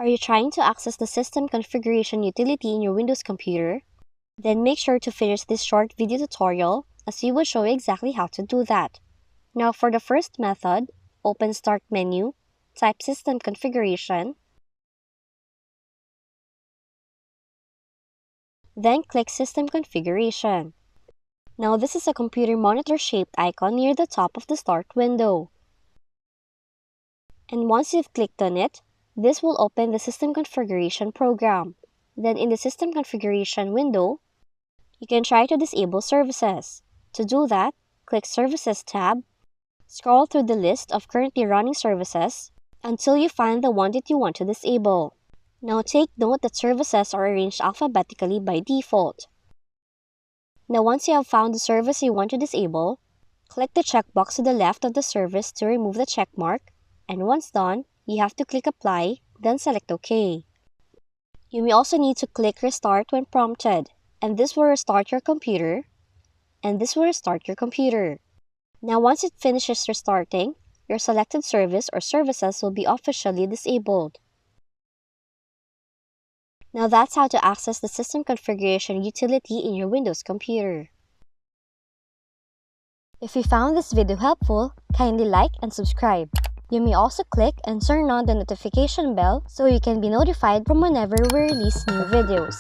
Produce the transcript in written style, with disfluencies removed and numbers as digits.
Are you trying to access the system configuration utility in your Windows computer? Then make sure to finish this short video tutorial as we will show you exactly how to do that. Now for the first method, open Start menu, type System Configuration, then click System Configuration. Now this is a computer monitor shaped icon near the top of the Start window. And once you've clicked on it, this will open the System Configuration program. Then in the System Configuration window, you can try to disable services. To do that, click Services tab, scroll through the list of currently running services until you find the one that you want to disable. Now take note that services are arranged alphabetically by default. Now once you have found the service you want to disable, click the checkbox to the left of the service to remove the checkmark, and once done, you have to click Apply, then select OK. You may also need to click Restart when prompted, and this will restart your computer, and this will restart your computer. Now once it finishes restarting, your selected service or services will be officially disabled. Now that's how to access the system configuration utility in your Windows computer. If you found this video helpful, kindly like and subscribe. You may also click and turn on the notification bell so you can be notified from whenever we release new videos.